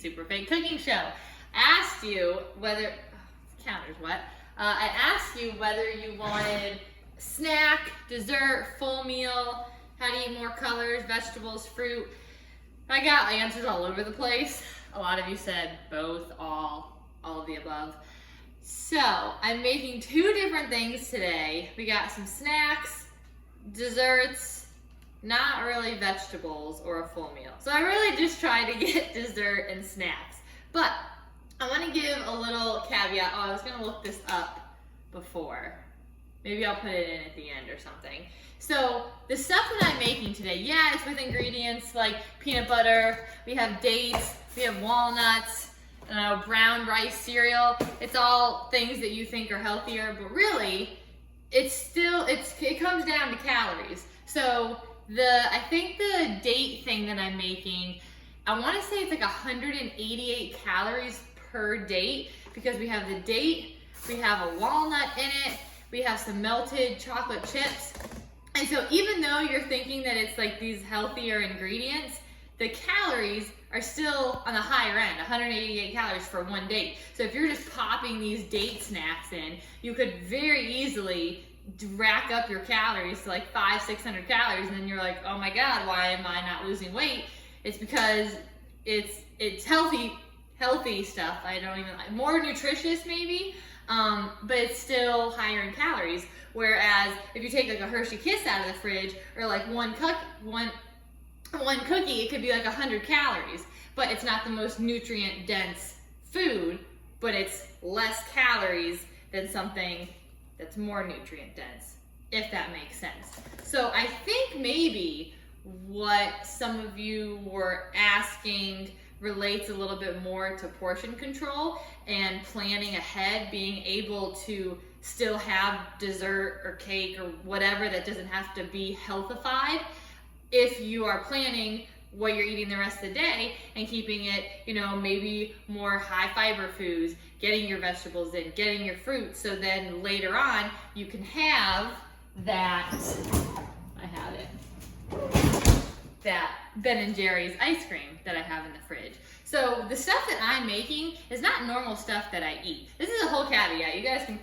Super Fake Cooking Show. I asked you whether, counter's wet. I asked you whether you wanted snack, dessert, full meal, how to eat more colors, vegetables, fruit. I got answers all over the place. A lot of you said both, all of the above. So I'm making two different things today. We got some snacks, desserts, not really vegetables or a full meal. So I really just try to get dessert and snacks. But I want to give a little caveat. Oh, I was going to look this up before. Maybe I'll put it in at the end or something. So the stuff that I'm making today, yeah, it's with ingredients like peanut butter, we have dates, we have walnuts, brown rice cereal. It's all things that you think are healthier, but really, it comes down to calories. So I think the date thing that I'm making, I want to say it's like 188 calories per date, because we have the date, we have a walnut in it, we have some melted chocolate chips. And so even though you're thinking that it's like these healthier ingredients, the calories are still on the higher end, 188 calories for one date. So if you're just popping these date snacks in, you could very easily rack up your calories to like 500-600 calories, and then you're like, oh my God, why am I not losing weight? It's because it's healthy stuff. I don't even like, more nutritious maybe, but it's still higher in calories. Whereas if you take like a Hershey Kiss out of the fridge, or like one cookie, it could be like 100 calories, but it's not the most nutrient dense food, but it's less calories than something that's more nutrient dense, if that makes sense. So I think maybe what some of you were asking relates a little bit more to portion control and planning ahead, being able to still have dessert or cake or whatever that doesn't have to be healthified if you are planning what you're eating the rest of the day and keeping it, maybe more high fiber foods, getting your vegetables in, getting your fruit, so then later on you can have that, I have it, that Ben & Jerry's ice cream that I have in the fridge. So the stuff that I'm making is not normal stuff that I eat. This is a whole caveat. You guys can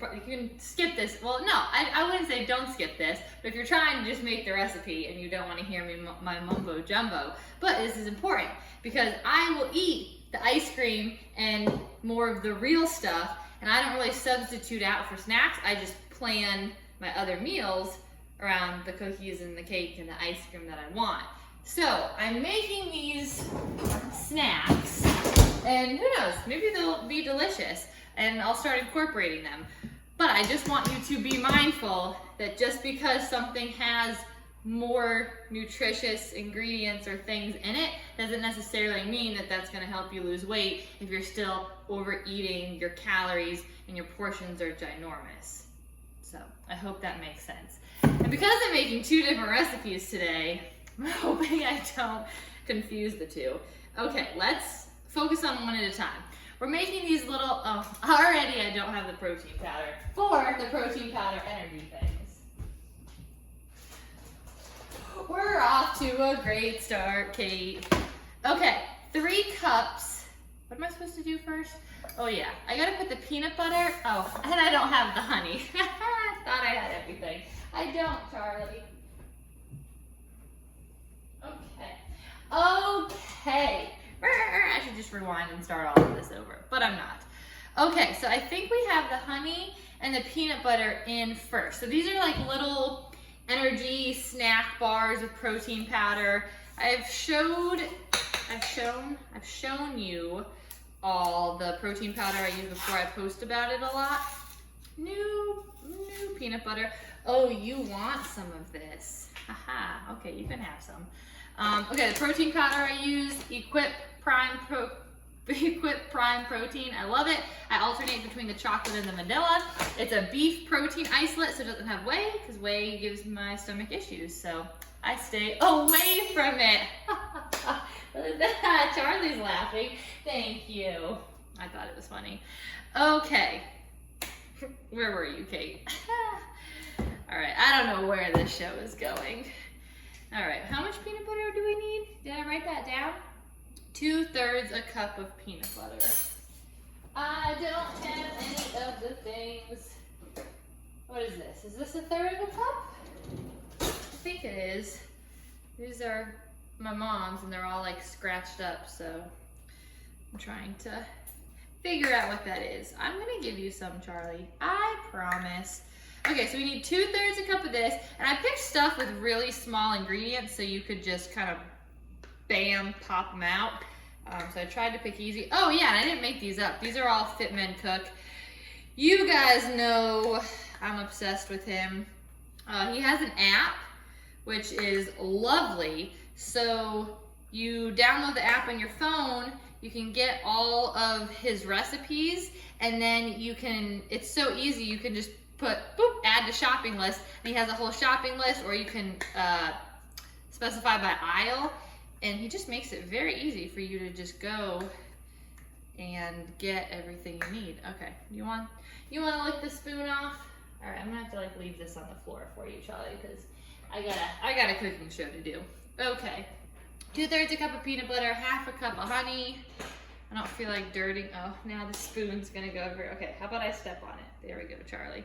skip this. Well, no, I wouldn't say don't skip this, but if you're trying to just make the recipe and you don't want to hear me my mumbo jumbo, but this is important because I will eat the ice cream and more of the real stuff, and I don't really substitute out for snacks. I just plan my other meals around the cookies and the cake and the ice cream that I want. So I'm making these snacks, and who knows, maybe they'll be delicious and I'll start incorporating them. But I just want you to be mindful that just because something has more nutritious ingredients or things in it doesn't necessarily mean that that's going to help you lose weight if you're still overeating your calories and your portions are ginormous. So I hope that makes sense. And because I'm making two different recipes today, I'm hoping I don't confuse the two. Okay, let's focus on one at a time. We're making these little, already I don't have the protein powder for the protein powder energy things. We're off to a great start, Kate. Okay, 3 cups. What am I supposed to do first? Oh yeah, I gotta put the peanut butter. Oh, and I don't have the honey. I thought I had everything. I don't, Charlie. Okay. I should just rewind and start all of this over, but I'm not. Okay, so I think we have the honey and the peanut butter in first. So these are like little energy snack bars with protein powder. I've shown you all the protein powder I used before. I post about it a lot. New peanut butter. Oh, you want some of this? Haha. Okay, you can have some. Okay, the protein powder I use, Equip Prime Protein. I love it. I alternate between the chocolate and the vanilla. It's a beef protein isolate, so it doesn't have whey, because whey gives my stomach issues. So I stay away from it. Charlie's laughing. Thank you. I thought it was funny. Okay. Where were you, Kate? All right, I don't know where this show is going. All right, how much peanut butter do we need? Did I write that down? 2/3 a cup of peanut butter. I don't have any of the things. What is this? Is this 1/3 of a cup? I think it is. These are my mom's and they're all like scratched up, so I'm trying to figure out what that is. I'm gonna give you some, Charlie. I promise. Okay, so we need 2/3 a cup of this, and I picked stuff with really small ingredients so you could just kind of bam, pop them out. So I tried to pick easy. Oh yeah, and I didn't make these up. These are all FitMenCook. You guys know I'm obsessed with him. He has an app, which is lovely. So you download the app on your phone, you can get all of his recipes, and then you can, it's so easy, you can just put, boop, add to shopping list, and he has a whole shopping list, or you can specify by aisle, and he just makes it very easy for you to just go and get everything you need. Okay, you want to lick the spoon off? All right, I'm gonna have to like leave this on the floor for you, Charlie, because I got a cooking show to do. Okay, 2/3 a cup of peanut butter, 1/2 a cup of honey. I don't feel like dirtying. Oh, now the spoon's gonna go over. Okay, how about I step on it? There we go, Charlie.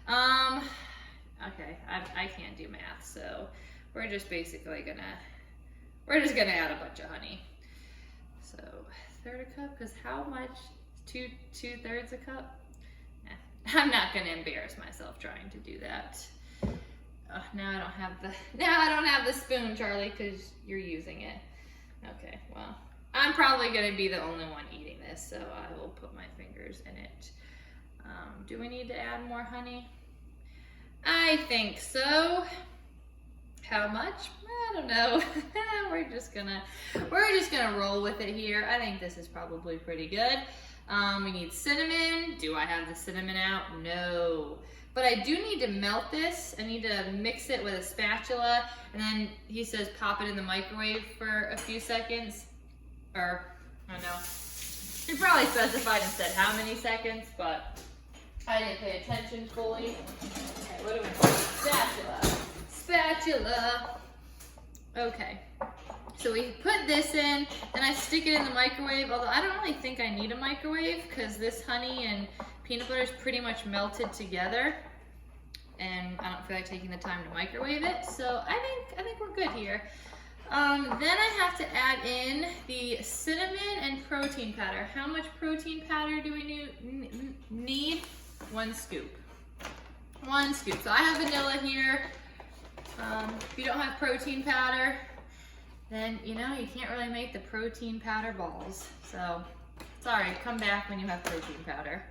Okay, I can't do math, so we're just basically gonna add a bunch of honey. So 1/3 a cup, because how much? 2/3 a cup? Nah, I'm not gonna embarrass myself trying to do that. Now I don't have the spoon, Charlie, because you're using it. Okay, well, I'm probably gonna be the only one eating this, so I will put my fingers in it. Do we need to add more honey? I think so. How much? I don't know. We're just gonna roll with it here. I think this is probably pretty good. We need cinnamon. Do I have the cinnamon out? No. But I do need to melt this. I need to mix it with a spatula, and then he says pop it in the microwave for a few seconds. Or, I don't know. He probably specified and said how many seconds, but I didn't pay attention fully. Okay, what do we need? Spatula. Okay. So we put this in, and I stick it in the microwave, although I don't really think I need a microwave because this honey and peanut butter is pretty much melted together, and I don't feel like taking the time to microwave it, so I think we're good here. Then I have to add in the cinnamon and protein powder. How much protein powder do we need? 1 scoop. 1 scoop. So I have vanilla here. If you don't have protein powder, then you can't really make the protein powder balls. So sorry, come back when you have protein powder.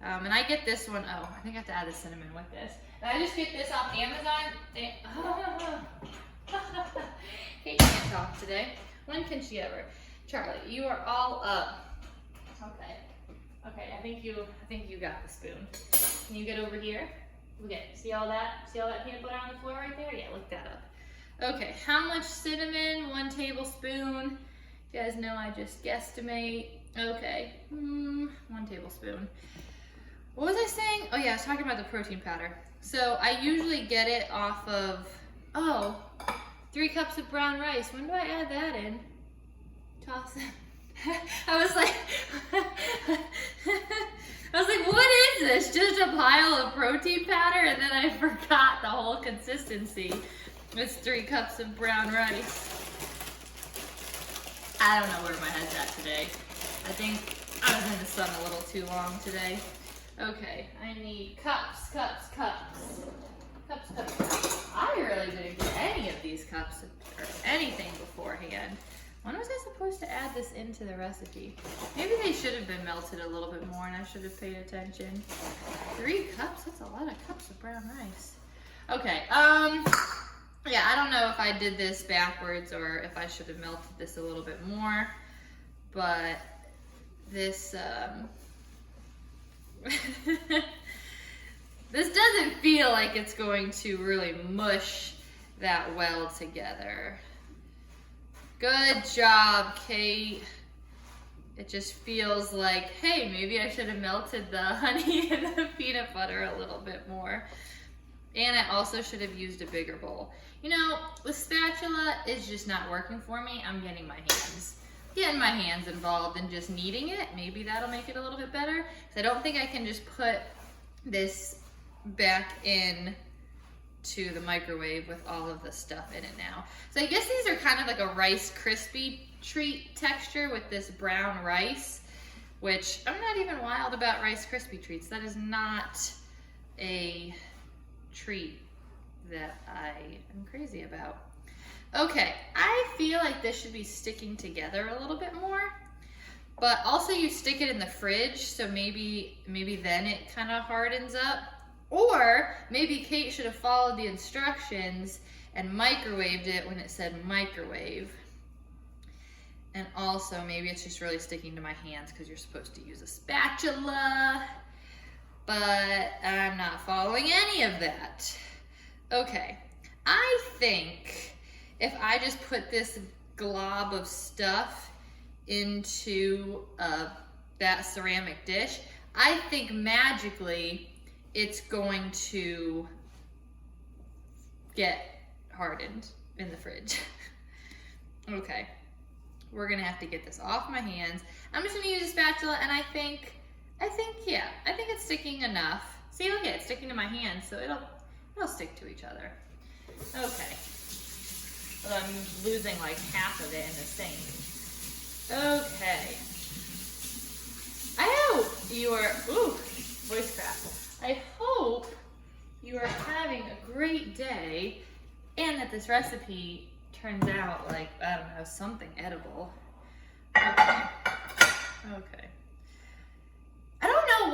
And I get this one. Oh, I think I have to add the cinnamon with this. And I just get this off Amazon. Kate can't talk today. When can she ever? Charlie, you are all up. Okay. Okay, I think you got the spoon. Can you get over here? Okay, see all that? See all that peanut butter on the floor right there? Yeah, look that up. Okay, how much cinnamon? 1 tablespoon. You guys know I just guesstimate. Okay, 1 tablespoon. What was I saying? Oh yeah, I was talking about the protein powder. So I usually get it off of, 3 cups of brown rice. When do I add that in? Toss it. I was like, what is this? Just a pile of protein powder? And then I forgot the whole consistency. It's 3 cups of brown rice. I don't know where my head's at today. I think I was in the sun a little too long today. Okay, I need cups. I really didn't get any of these cups or anything beforehand. When was I supposed to add this into the recipe? Maybe they should have been melted a little bit more and I should have paid attention. 3 cups? That's a lot of cups of brown rice. Okay, yeah, I don't know if I did this backwards or if I should have melted this a little bit more, but this, this doesn't feel like it's going to really mush that well together. Good job, Kate. It just feels like, hey, maybe I should have melted the honey and the peanut butter a little bit more. And I also should have used a bigger bowl. The spatula is just not working for me. I'm getting my hands. getting my hands involved and just kneading it. Maybe that'll make it a little bit better. So I don't think I can just put this back in to the microwave with all of the stuff in it now. So I guess these are kind of like a Rice Krispie treat texture with this brown rice, which I'm not even wild about Rice Krispie treats. That is not a treat that I am crazy about. Okay, I feel like this should be sticking together a little bit more, but also you stick it in the fridge, so maybe then it kind of hardens up. Or maybe Kate should have followed the instructions and microwaved it when it said microwave. And also maybe it's just really sticking to my hands because you're supposed to use a spatula, but I'm not following any of that. Okay, I think if I just put this glob of stuff into that ceramic dish, I think magically it's going to get hardened in the fridge. Okay, we're gonna have to get this off my hands. I'm just gonna use a spatula, and I think it's sticking enough. See, look at it, it's sticking to my hands, so it'll stick to each other. Okay, but I'm losing like half of it in the sink. Okay, I hope you are, voice crack. I hope you are having a great day and that this recipe turns out like, I don't know, something edible. Okay. I don't know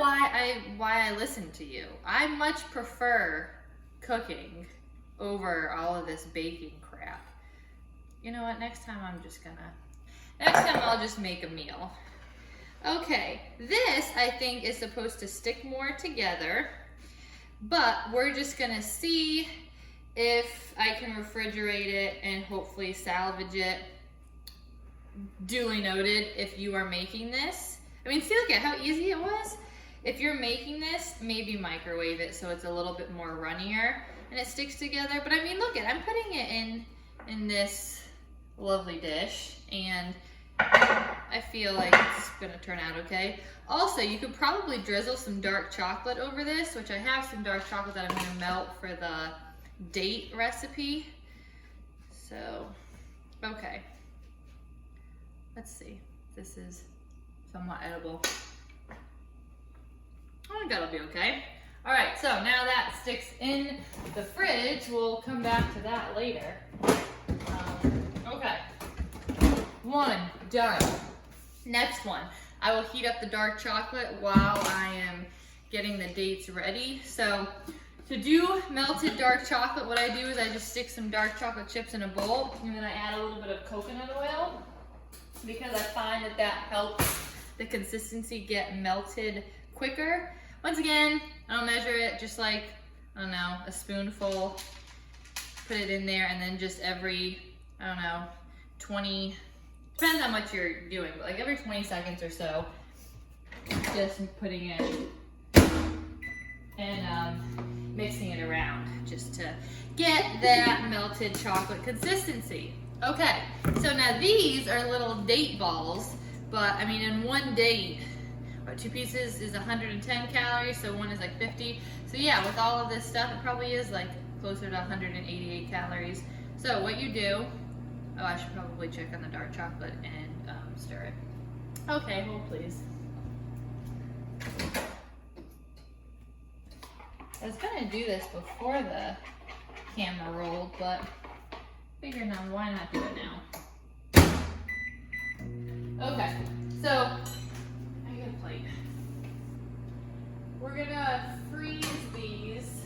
why I listen to you. I much prefer cooking over all of this baking crap. You know what, next time I'll just make a meal. Okay, this I think is supposed to stick more together, but we're just gonna see if I can refrigerate it and hopefully salvage it. Duly noted, if you are making this. I mean, see, look at how easy it was. If you're making this, maybe microwave it so it's a little bit more runnier and it sticks together. But I mean, look at, I'm putting it in this lovely dish, and I feel like it's gonna turn out okay. Also, you could probably drizzle some dark chocolate over this, which I have some dark chocolate that I'm gonna melt for the date recipe. So, okay. Let's see. This is somewhat edible. I think that'll be okay. All right, so now that sticks in the fridge. We'll come back to that later. Okay. One, done. Next one, I will heat up the dark chocolate while I am getting the dates ready. So to do melted dark chocolate, what I do is I just stick some dark chocolate chips in a bowl, and then I add a little bit of coconut oil because I find that helps the consistency get melted quicker. Once again, I'll measure it just like, I don't know, a spoonful, put it in there, and then just every, I don't know, 20, depends how much you're doing, but like every 20 seconds or so, just putting it and mixing it around just to get that melted chocolate consistency. Okay, so now these are little date balls, but I mean in one date, what, 2 pieces is 110 calories, so one is like 50. So yeah, with all of this stuff, it probably is like closer to 188 calories. So what you do, oh, I should probably check on the dark chocolate and stir it. Okay, hold please. I was gonna do this before the camera rolled, but figured now, why not do it now? Okay, so I got a plate. We're gonna freeze these.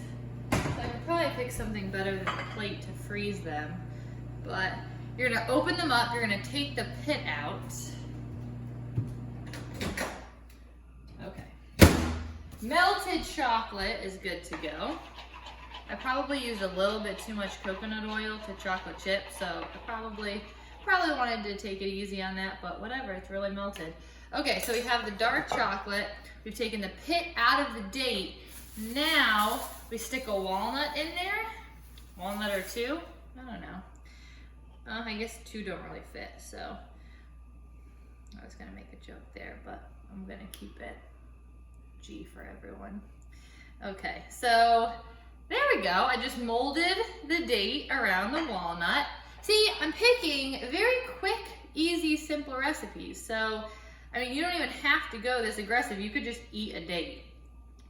So I could probably pick something better than a plate to freeze them, but you're gonna open them up, you're gonna take the pit out. Okay. Melted chocolate is good to go. I probably used a little bit too much coconut oil to chocolate chip, so I probably wanted to take it easy on that, but whatever, it's really melted. Okay, so we have the dark chocolate. We've taken the pit out of the date. Now we stick a walnut in there. Walnut or 2, I don't know. I guess 2 don't really fit, so I was gonna make a joke there, but I'm gonna keep it G for everyone. Okay, so there we go. I just molded the date around the walnut. See, I'm picking very quick, easy, simple recipes. So, I mean, you don't even have to go this aggressive. You could just eat a date.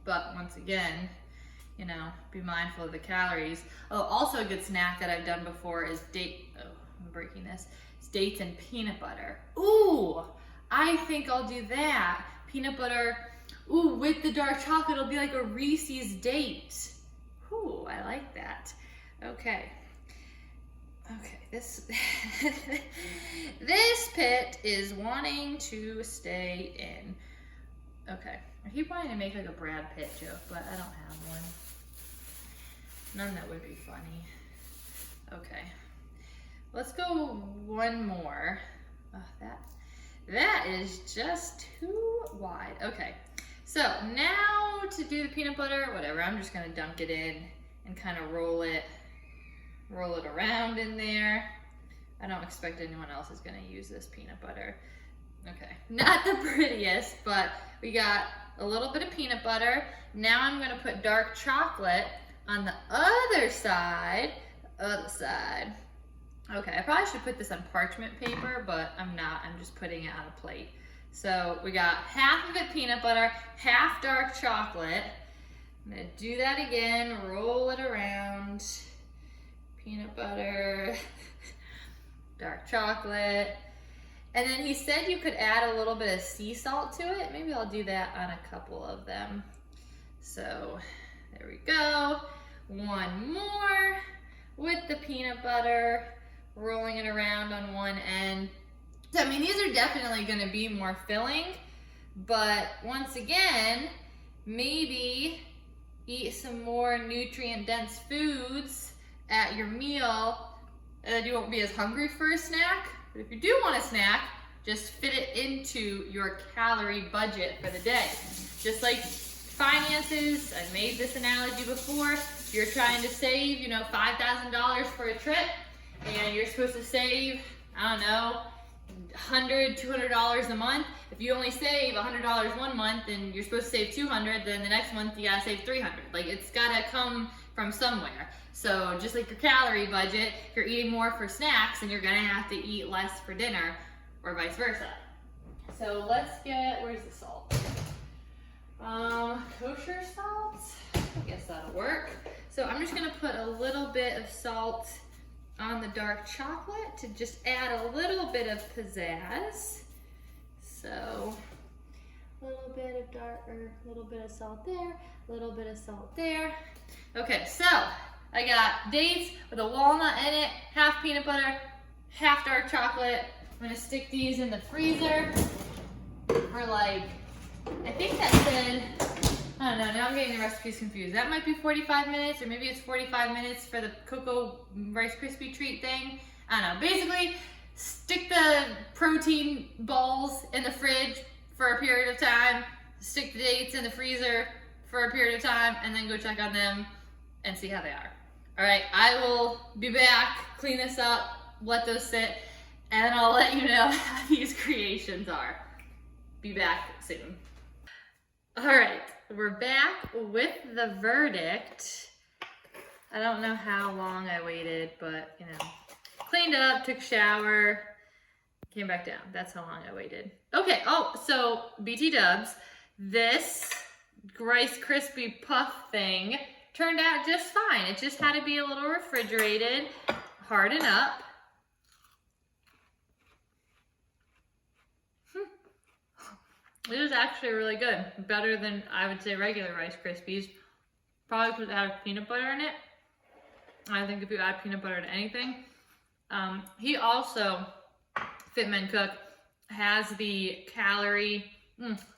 But once again, you know, be mindful of the calories. Oh, also a good snack that I've done before is I'm breaking this. It's dates and peanut butter. Ooh, I think I'll do that. Peanut butter, ooh, with the dark chocolate, it'll be like a Reese's date. Ooh, I like that. Okay. Okay, this this pit is wanting to stay in. Okay, I keep wanting to make like a Brad Pitt joke, but I don't have one. None that would be funny. Okay, let's go one more. Oh, that is just too wide. Okay, so now to do the peanut butter, whatever, I'm just gonna dunk it in and kind of roll it around in there. I don't expect anyone else is gonna use this peanut butter. Okay, not the prettiest, but we got a little bit of peanut butter. Now I'm gonna put dark chocolate on the other side. Okay, I probably should put this on parchment paper, but I'm not. I'm just putting it on a plate. So we got half of it peanut butter, half dark chocolate. I'm gonna do that again, roll it around. Peanut butter, dark chocolate. And then he said you could add a little bit of sea salt to it. Maybe I'll do that on a couple of them. So there we go. One more with the peanut butter, rolling it around on one end. So, I mean, these are definitely gonna be more filling, but once again, maybe eat some more nutrient-dense foods at your meal, and you won't be as hungry for a snack. But if you do want a snack, just fit it into your calorie budget for the day. Just like finances, I made this analogy before. If you're trying to save, you know, $5,000 for a trip, and you're supposed to save, I don't know, $100, $200 a month. If you only save $100 one month and you're supposed to save $200, then the next month you gotta save $300. Like, it's gotta come from somewhere. So just like your calorie budget, if you're eating more for snacks, and you're gonna have to eat less for dinner, or vice versa. So let's get, where's the salt? Kosher salt? I guess that'll work. So I'm just gonna put a little bit of salt on the dark chocolate to just add a little bit of pizzazz. So a little bit of a little bit of salt there, a little bit of salt there. Okay, so I got dates with a walnut in it, half peanut butter, half dark chocolate. I'm gonna stick these in the freezer for like, I think that said, I don't know, now I'm getting the recipes confused. That might be 45 minutes, or maybe it's 45 minutes for the Cocoa Rice Krispie treat thing. I don't know. Basically, stick the protein balls in the fridge for a period of time, stick the dates in the freezer for a period of time, and then go check on them and see how they are. All right, I will be back, clean this up, let those sit, and I'll let you know how these creations are. Be back soon. All right, we're back with the verdict. I don't know how long I waited, but you know, cleaned up, took a shower, came back down. That's how long I waited. Okay, oh, so BT dubs, this Rice Krispie Puff thing turned out just fine. It just had to be a little refrigerated, harden up. It is actually really good. Better than, I would say, regular Rice Krispies. Probably because it had peanut butter in it. I think if you add peanut butter to anything. He also, FitMenCook, has the calorie.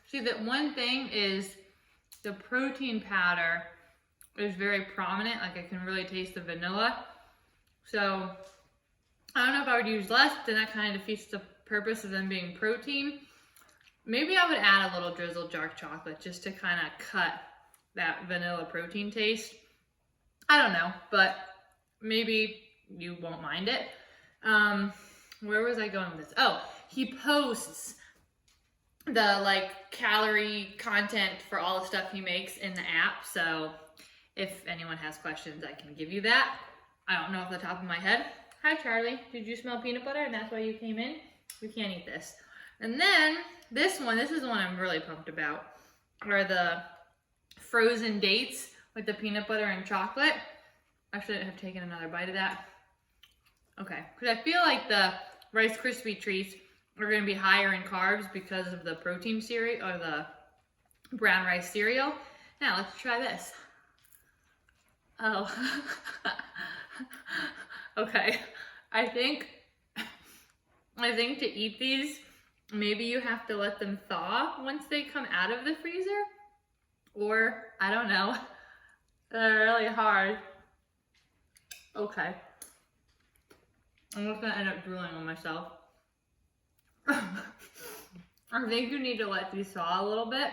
See, that one thing is the protein powder is very prominent. Like, I can really taste the vanilla. So, I don't know if I would use less, then that kind of defeats the purpose of them being protein. Maybe I would add a little drizzled dark chocolate just to kind of cut that vanilla protein taste. I don't know, but maybe you won't mind it. Where was I going with this? Oh, he posts the like calorie content for all the stuff he makes in the app. So if anyone has questions, I can give you that. I don't know off the top of my head. Hi Charlie, did you smell peanut butter and that's why you came in? We can't eat this. And then this is the one I'm really pumped about, are the frozen dates with the peanut butter and chocolate. I should have taken another bite of that. Okay, because I feel like the Rice Krispie treats are going to be higher in carbs because of the protein cereal or the brown rice cereal. Now let's try this. Oh, okay. I think to eat these, maybe you have to let them thaw once they come out of the freezer, or I don't know. They're really hard. Okay. I'm just gonna end up drooling on myself. I think you need to let these thaw a little bit,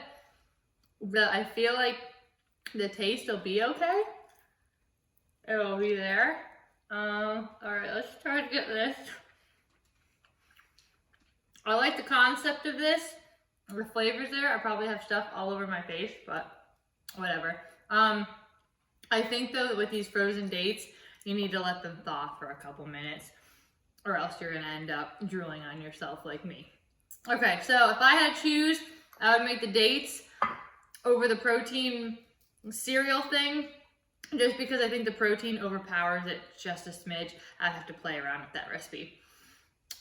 but I feel like the taste will be okay. It'll be there. Alright, let's try to get this. I like the concept of this. The flavors there, I probably have stuff all over my face, but whatever. I think though that with these frozen dates, you need to let them thaw for a couple minutes, or else you're gonna end up drooling on yourself like me. Okay, so if I had to choose, I would make the dates over the protein cereal thing, just because I think the protein overpowers it just a smidge. I'd have to play around with that recipe.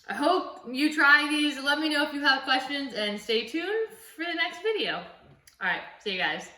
I hope you try these. Let me know if you have questions and stay tuned for the next video. All right, see you guys.